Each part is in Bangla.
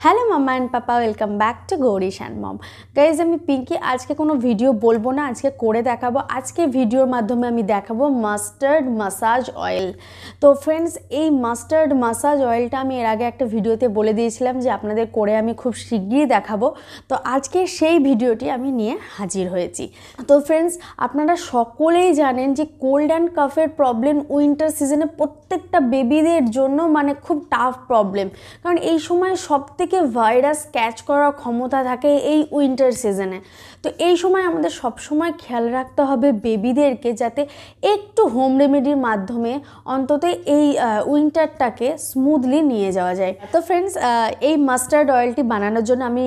Hello mama and papa, welcome back to Gourish and mom. Guys, আমি পিঙ্কি। আজকে কোনো ভিডিও বলবো না, আজকে করে দেখাবো। আজকে ভিডিওর মাধ্যমে আমি দেখাবো মাস্টার্ড মাসাজ অয়েল। তো ফ্রেন্ডস, এই মাস্টার্ড মাসাজ অয়েলটা আমি এর আগে একটা ভিডিওতে বলে দিয়েছিলাম যে আপনাদের করে আমি খুব শিগগিরই দেখাবো। তো আজকে সেই ভিডিওটি আমি নিয়ে হাজির হয়েছি। তো ফ্রেন্ডস, আপনারা সকলেই জানেন যে কোল্ড অ্যান্ড কাফের প্রবলেম উইন্টার সিজনে প্রত্যেকটা বেবিদের জন্য মানে খুব টাফ প্রবলেম, কারণ এই সময় সবথেকে ভাইরাস ক্যাচ করার ক্ষমতা থাকে এই উইন্টার সিজনে। তো এই সময় আমাদের সবসময় খেয়াল রাখতে হবে বেবিদেরকে, যাতে একটু হোম রেমেডির মাধ্যমে অন্তত এই উইন্টারটাকে স্মুথলি নিয়ে যাওয়া যায়। তো ফ্রেন্ডস, এই মাস্টার্ড অয়েলটি বানানোর জন্য আমি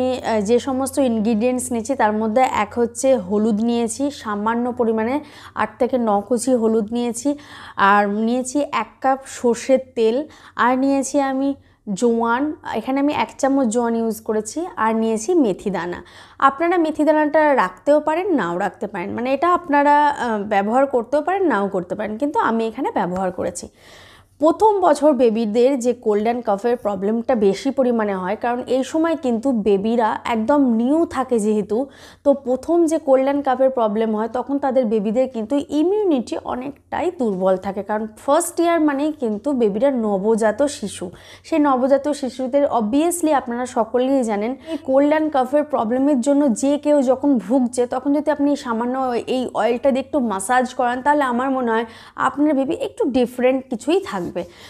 যে সমস্ত ইনগ্রিডিয়েন্টস নিয়েছি তার মধ্যে এক হচ্ছে হলুদ নিয়েছি, সামান্য পরিমাণে 8 থেকে 9 কুচি হলুদ নিয়েছি, আর নিয়েছি 1 কাপ সর্ষের তেল, আর নিয়েছি আমি জোয়ান, এখানে আমি 1 চামচ জোয়ান ইউজ করেছি, আর নিয়েছি মেথি দানা। আপনারা মেথি দানাটা রাখতেও পারেন, নাও রাখতে পারেন, মানে এটা আপনারা ব্যবহার করতেও পারেন, নাও করতে পারেন, কিন্তু আমি এখানে ব্যবহার করেছি। প্রথম বছর বেবিদের যে কোল্ড অ্যান্ড কাফের প্রবলেমটা বেশি পরিমাণে হয়, কারণ এই সময় কিন্তু বেবিরা একদম নিউ থাকে যেহেতু, তো প্রথম যে কোল্ড অ্যান্ড কাফের প্রবলেম হয় তখন তাদের বেবিদের কিন্তু ইমিউনিটি অনেকটাই দুর্বল থাকে, কারণ ফার্স্ট ইয়ার মানেই কিন্তু বেবিরা নবজাত শিশু। সেই নবজাত শিশুদের অবভিয়াসলি আপনারা সকলেই জানেন এই কোল্ড অ্যান্ড কাফের প্রবলেমের জন্য যে কেউ যখন ভুগছে তখন যদি আপনি সামান্য এই অয়েলটা দিয়ে একটু মাসাজ করান, তাহলে আমার মনে হয় আপনার বেবি একটু ডিফারেন্ট কিছুই থাকবে।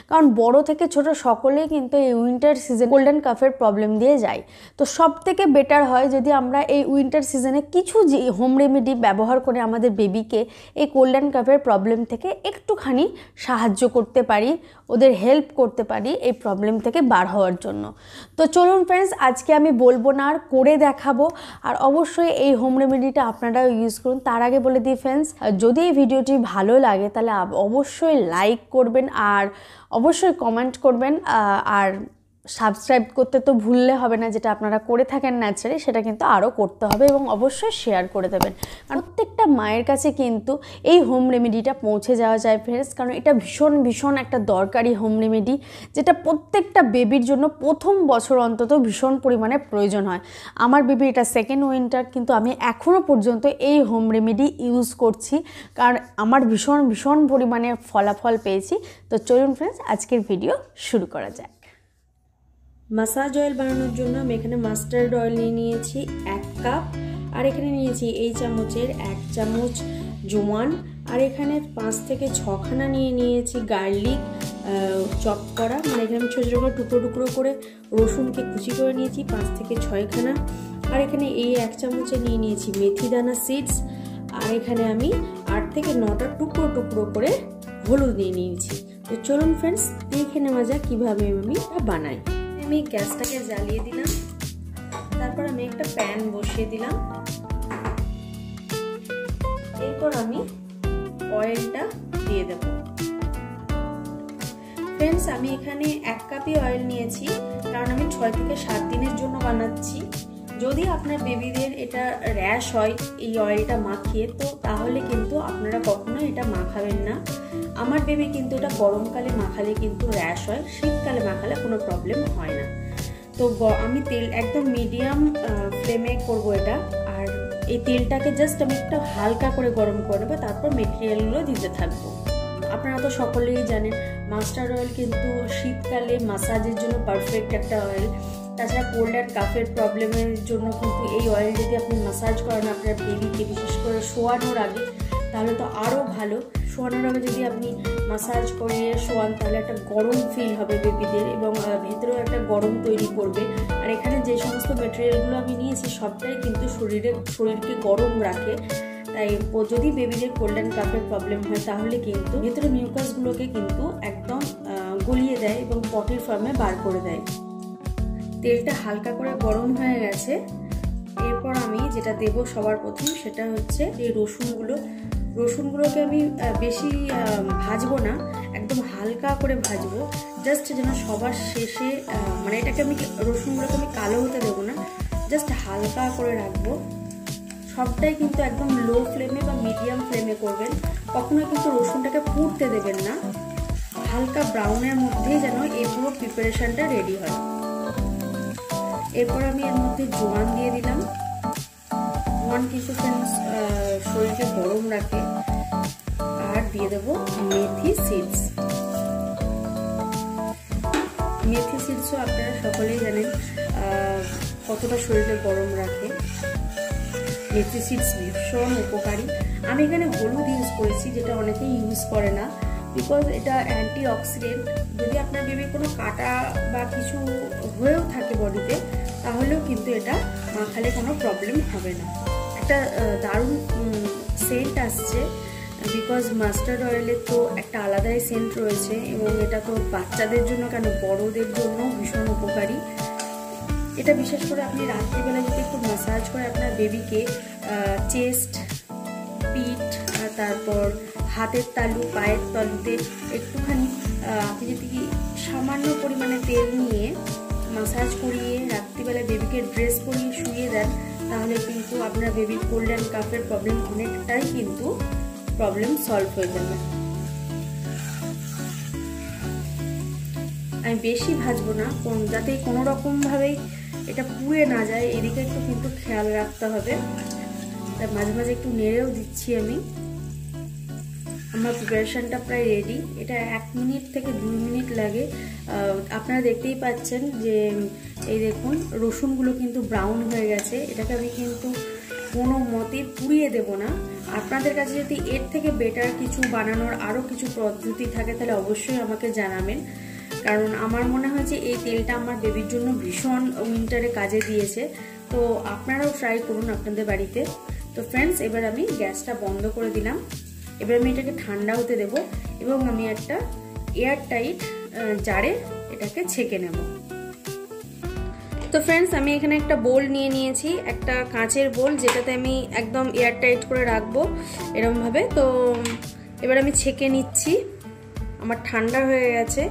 কারণ বড় থেকে ছোট সকলেই কিন্তু এই উইন্টার সিজন কোল্ড অ্যান্ড কাফের প্রবলেম দিয়ে যায়। তো সব থেকে বেটার হয় যদি আমরা এই উইন্টার সিজনে কিছু যে হোম রেমেডি ব্যবহার করে আমাদের বেবিকে এই কোল্ড অ্যান্ড কাফের প্রবলেম থেকে একটুখানি সাহায্য করতে পারি, ওদের হেল্প করতে পারি এই প্রবলেম থেকে বার হওয়ার জন্য। তো চলুন ফ্রেন্ডস, আজকে আমি বলবো না, আর করে দেখাবো। আর অবশ্যই এই হোম রেমেডিটা আপনারাও ইউজ করুন। তার আগে বলে দিই ফ্রেন্ডস, যদি এই ভিডিওটি ভালো লাগে তাহলে অবশ্যই লাইক করবেন, আর অবশ্যই কমেন্ট করবেন, আর সাবস্ক্রাইব করতে তো ভুললে হবে না, যেটা আপনারা করে থাকেন ন্যাচারালি সেটা কিন্তু আরও করতে হবে, এবং অবশ্যই শেয়ার করে দেবেন। প্রত্যেকটা মায়ের কাছে কিন্তু এই হোম রেমেডিটা পৌঁছে যাওয়া যায় ফ্রেন্ডস, কারণ এটা ভীষণ ভীষণ একটা দরকারি হোম রেমেডি, যেটা প্রত্যেকটা বেবির জন্য প্রথম বছর অন্তত ভীষণ পরিমাণে প্রয়োজন হয়। আমার বেবি এটা সেকেন্ড উইন্টার, কিন্তু আমি এখনও পর্যন্ত এই হোম রেমেডি ইউজ করছি, কারণ আমার ভীষণ ভীষণ পরিমাণে ফলাফল পেয়েছি। তো চলুন ফ্রেন্ডস, আজকের ভিডিও শুরু করা যায়। মাসাজ অয়েল বানানোর জন্য আমি এখানে মাস্টার্ড অয়েল নিয়ে নিয়েছি 1 কাপ, আর এখানে নিয়েছি এই চামচের 1 চামচ জোয়ান, আর এখানে 5 থেকে 6 খানা নিয়ে নিয়েছি গার্লিক চপ করা, মানে এখানে আমি ছোটো ছোটো টুকরো টুকরো করে রসুনকে কুচি করে নিয়েছি 5 থেকে 6 খানা, আর এখানে এই 1 চামচে নিয়ে নিয়েছি মেথি দানা সিডস, আর এখানে আমি 8 থেকে 9টা টুকরো টুকরো করে হলুদ নিয়ে নিয়েছি। তো চলুন ফ্রেন্ডস, দেখে নেওয়া যাক কীভাবে আমি এটা বানাই। আমি গ্যাসটাকে জ্বালিয়ে দিলাম, তারপর আমি একটা প্যান বসিয়ে দিলাম, এরপর আমি অয়েলটা দিয়ে দেব। ফ্রেন্ডস, আমি এখানে 1 কাপই অয়েল নিয়েছি, কারণ আমি 6 থেকে 7 দিনের জন্য বানাচ্ছি। যদি আপনার বেবিদের এটা র্যাশ হয় এই অয়েলটা মাখিয়ে, তো তাহলে কিন্তু আপনারা কখনোই এটা মাখাবেন না। আমার বেবি কিন্তু এটা গরমকালে মাখালে কিন্তু র্যাশ হয়, শীতকালে মাখালে কোনো প্রবলেম হয় না। তো আমি তেল একদম মিডিয়াম ফ্লেমে করব এটা, আর এই তেলটাকে জাস্ট আমি একটা হালকা করে গরম করে নেবো, তারপর মেটেরিয়ালগুলো দিতে থাকবো। আপনারা তো সকলেই জানেন মাস্টার্ড অয়েল কিন্তু শীতকালে মাসাজের জন্য পারফেক্ট একটা অয়েল। তাছাড়া কোল্ড অ্যান্ড কাফের প্রবলেমের জন্য কিন্তু এই অয়েল যদি আপনি মাসাজ করেন আপনার বেবিকে, বিশেষ করে শোয়ানোর আগে, তাহলে তো আরও ভালো। শোয়ানোর আগে যদি আপনি মাসাজ করিয়ে শোয়ান তাহলে একটা গরম ফিল হবে বেবিদের, এবং ভেতরেও একটা গরম তৈরি করবে। আর এখানে যে সমস্ত মেটেরিয়ালগুলো আমি নিয়েছি সবটাই কিন্তু শরীরকে গরম রাখে। তাই যদি বেবিদের কোল্ড অ্যান্ড কাফের প্রবলেম হয় তাহলে কিন্তু ভেতরে মিউকাসগুলোকে কিন্তু একদম গলিয়ে দেয় এবং পটির ফর্মে বার করে দেয়। তেলটা হালকা করে গরম হয়ে গেছে, এরপর আমি যেটা দেব সবার প্রথম সেটা হচ্ছে এই রসুনগুলোকে আমি বেশি ভাজবো না, একদম হালকা করে ভাজবো, জাস্ট যেন সবার শেষে মানে এটাকে আমি রসুনগুলোকে আমি কালো হতে দেবো না, জাস্ট হালকা করে রাখবো। সবটাই কিন্তু একদম লো ফ্লেমে বা মিডিয়াম ফ্লেমে করবেন, কখনোই কিন্তু রসুনটাকে পুড়তে দেবেন না। হালকা ব্রাউনের মধ্যেই যেন এই পুরো প্রিপারেশনটা রেডি হয়। এরপর আমি এর মধ্যে জোয়ান দিয়ে দিলাম। জোয়ান কিন্তু ফ্রেন্ডস শরীরকে গরম রাখে। আর দিয়ে দেবো মেথি সিডস। মেথি সিডসও আপনারা সকলেই জানেন কতটা শরীরে গরম রাখে। মেথি সিডস ভীষণ উপকারী। আমি এখানে হলুদ ইউজ করেছি, যেটা অনেকেই ইউজ করে না, বিকজ এটা অ্যান্টি অক্সিডেন্ট। যদি আপনার বেবির কোনো কাটা বা কিছু হয়েও থাকে বডিতে, তাহলেও কিন্তু এটা মাখালে কোনো প্রবলেম হবে না। একটা দারুণ সেন্ট আসছে, বিকজ মাস্টার্ড অয়েলের তো একটা আলাদাই সেন্ট রয়েছে, এবং এটা তো বাচ্চাদের জন্য কেন বড়দের জন্য ভীষণ উপকারী। এটা বিশেষ করে আপনি রাত্রিবেলা যদি একটু ম্যাসাজ করে আপনার বেবিকে চেস্ট, পিঠ, তারপর হাতের তালু, পায়ের তালুতে একটুখানি আপনি যদি সামান্য পরিমাণে তেল নিয়ে ম্যাসাজ করিয়ে রাত্রিবেলা বেবিকে ড্রেস পরিয়ে শুয়ে দেন, তাহলে কিন্তু আপনার বেবির কোল্ড অ্যান্ড কাফের প্রবলেম অনেকটাই কিন্তু প্রবলেম সলভ হয়ে যাবে। আমি বেশি ভাজবো না, যাতে কোনো রকমভাবেই এটা পুড়ে না যায়, এদিকে একটু কিন্তু খেয়াল রাখতে হবে। তাই মাঝে মাঝে একটু নেড়েও দিচ্ছি আমি। আমার প্রিপারেশনটা প্রায় রেডি। এটা 1 মিনিট থেকে 2 মিনিট লাগে। আপনারা দেখতেই পাচ্ছেন যে এই দেখুন রসুনগুলো কিন্তু ব্রাউন হয়ে গেছে। এটাকে আমি কিন্তু কোনো মতেই পুড়িয়ে দেব না। আপনাদের কাছে যদি এর থেকে বেটার কিছু বানানোর আরও কিছু পদ্ধতি থাকে, তাহলে অবশ্যই আমাকে জানাবেন, কারণ আমার মনে হয় যে এই তেলটা আমার বেবির জন্য ভীষণ উইন্টারে কাজে দিয়েছে। তো আপনারাও ট্রাই করুন আপনাদের বাড়িতে। তো ফ্রেন্ডস, এবার আমি গ্যাসটা বন্ধ করে দিলাম। এবার আমি এটাকে ঠান্ডা হতে দেব, এবং আমি একটা এয়ার টাইট জারে এটাকে ছেঁকে নেব। তো ফ্রেন্ডস, আমি এখানে একটা বোল নিয়ে নিয়েছি, একটা কাঁচের বোল, যেটাতে আমি একদম এয়ার টাইট করে রাখবো এরকমভাবে। তো এবার আমি ছেঁকে নিচ্ছি। আমার ঠান্ডা হয়ে গেছে।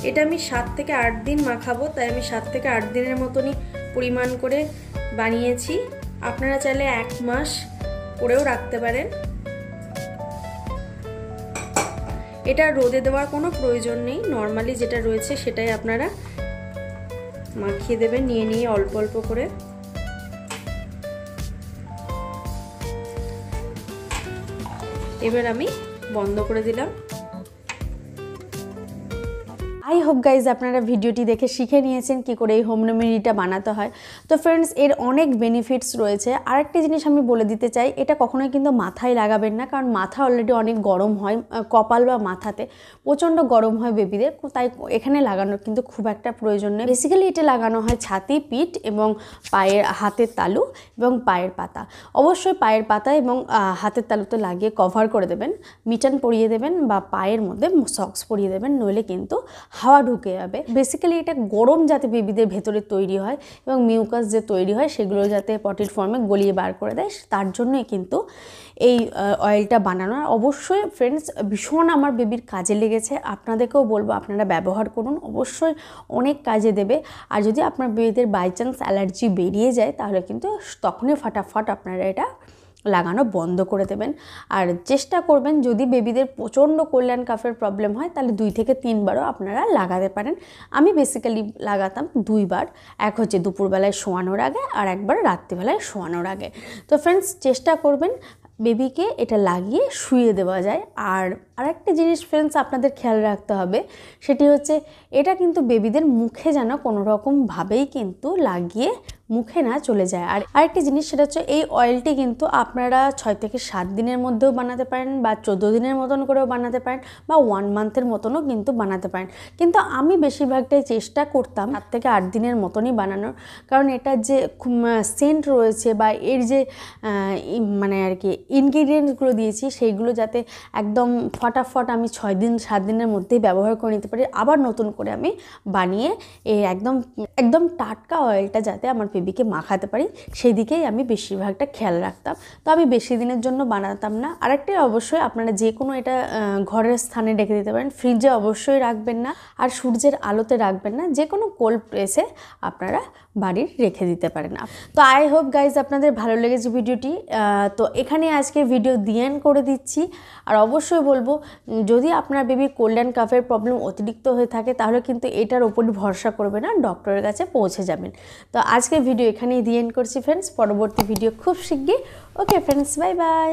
এটা আমি 7 থেকে 8 দিন মাখাবো, তাই আমি 7 থেকে 8 দিনের মতনই পরিমাণ করে বানিয়েছি। আপনারা চাইলে 1 মাস করেও রাখতে পারেন। এটা রোদে দেওয়ার কোনো প্রয়োজন নেই, নর্মালি যেটা রয়েছে সেটাই আপনারা মাখিয়ে দেবেন নিয়ে নিয়ে অল্প অল্প করে। এবার আমি বন্ধ করে দিলাম। আই হোপ গাইজ আপনারা ভিডিওটি দেখে শিখে নিয়েছেন কি করে এই হোম রেমেডিটা বানাতে হয়। তো ফ্রেন্ডস, এর অনেক বেনিফিটস রয়েছে। আরেকটি জিনিস আমি বলে দিতে চাই, এটা কখনোই কিন্তু মাথায় লাগাবেন না, কারণ মাথা অলরেডি অনেক গরম হয়, কপাল বা মাথাতে প্রচণ্ড গরম হয় বেবিদের, তাই এখানে লাগানোর কিন্তু খুব একটা প্রয়োজন নেই। বেসিক্যালি এটা লাগানো হয় ছাতি, পিঠ এবং পায়ের, হাতের তালু এবং পায়ের পাতা। অবশ্যই পায়ের পাতা এবং হাতের তালুতে লাগিয়ে কভার করে দেবেন, মিটান পরিয়ে দেবেন বা পায়ের মধ্যে সক্স পরিয়ে দেবেন, নইলে কিন্তু হাওয়া ঢুকে যাবে। বেসিক্যালি এটা গরম যাতে বেবিদের ভেতরে তৈরি হয় এবং মিউকাস যে তৈরি হয় সেগুলো যাতে পটির ফর্মে গলিয়ে বার করে দেয়, তার জন্যই কিন্তু এই অয়েলটা বানানো। অবশ্যই ফ্রেন্ডস, ভীষণ আমার বেবির কাজে লেগেছে। আপনাদেরকেও বলবো আপনারা ব্যবহার করুন, অবশ্যই অনেক কাজে দেবে। আর যদি আপনার বেবিদের বাই চান্স অ্যালার্জি বেরিয়ে যায়, তাহলে কিন্তু তখনই ফাটাফাট আপনারা এটা লাগানো বন্ধ করে দেবেন। আর চেষ্টা করবেন যদি বেবিদের প্রচণ্ড কোল্ড অ্যান্ড কাফের প্রবলেম হয়, তাহলে 2 থেকে 3 বারও আপনারা লাগাতে পারেন। আমি বেসিক্যালি লাগাতাম 2 বার, এক হচ্ছে দুপুরবেলায় শোয়ানোর আগে আর একবার রাত্রিবেলায় শোয়ানোর আগে। তো ফ্রেন্ডস, চেষ্টা করবেন বেবিকে এটা লাগিয়ে শুয়ে দেওয়া যায়। আর আরেকটা জিনিস ফ্রেন্ডস আপনাদের খেয়াল রাখতে হবে, সেটি হচ্ছে এটা কিন্তু বেবিদের মুখে যেন কোনো রকমভাবেই কিন্তু লাগিয়ে মুখে না চলে যায়। আর আরেকটি জিনিস, সেটা হচ্ছে এই অয়েলটি কিন্তু আপনারা 6 থেকে 7 দিনের মধ্যেও বানাতে পারেন, বা 14 দিনের মতন করেও বানাতে পারেন, বা 1 মান্থের মতনও কিন্তু বানাতে পারেন। কিন্তু আমি বেশিরভাগটাই চেষ্টা করতাম 7 থেকে 8 দিনের মতনই বানানোর, কারণ এটার যে সেন্ট রয়েছে বা এর যে মানে আর কি ইনগ্রিডিয়েন্টসগুলো দিয়েছি, সেইগুলো যাতে একদম ফটাফট আমি 6 দিন 7 দিনের মধ্যেই ব্যবহার করে নিতে পারি, আবার নতুন করে আমি বানিয়ে এই একদম টাটকা অয়েলটা যাতে আমার বেবিকে মাখাতে পারি সেই দিকেই আমি বেশিরভাগটা খেয়াল রাখতাম। তো আমি বেশি দিনের জন্য বানাতাম না। আরেকটি অবশ্যই আপনারা যে কোনো এটা ঘরের স্থানে রেখে দিতে পারেন, ফ্রিজে অবশ্যই রাখবেন না, আর সূর্যের আলোতে রাখবেন না, যে কোনো কোল্ড প্লেসে আপনারা বাড়ির রেখে দিতে পারেন। তো আই হোপ গাইজ আপনাদের ভালো লেগেছে ভিডিওটি। তো এখানে আজকে ভিডিও দিয়ে এন্ড করে দিচ্ছি। আর অবশ্যই বলবো, যদি আপনার বেবির কোল্ড অ্যান্ড কাফের প্রবলেম অতিরিক্ত হয়ে থাকে তাহলে কিন্তু এটার ওপরই ভরসা করবে না, ডক্টরের কাছে পৌঁছে যাবেন। তো আজকের ভিডিও এখানেই দিয়ে এন্ড করছি ফ্রেন্ডস, পরবর্তী ভিডিও খুব শিগগির। Okay friends, bye bye.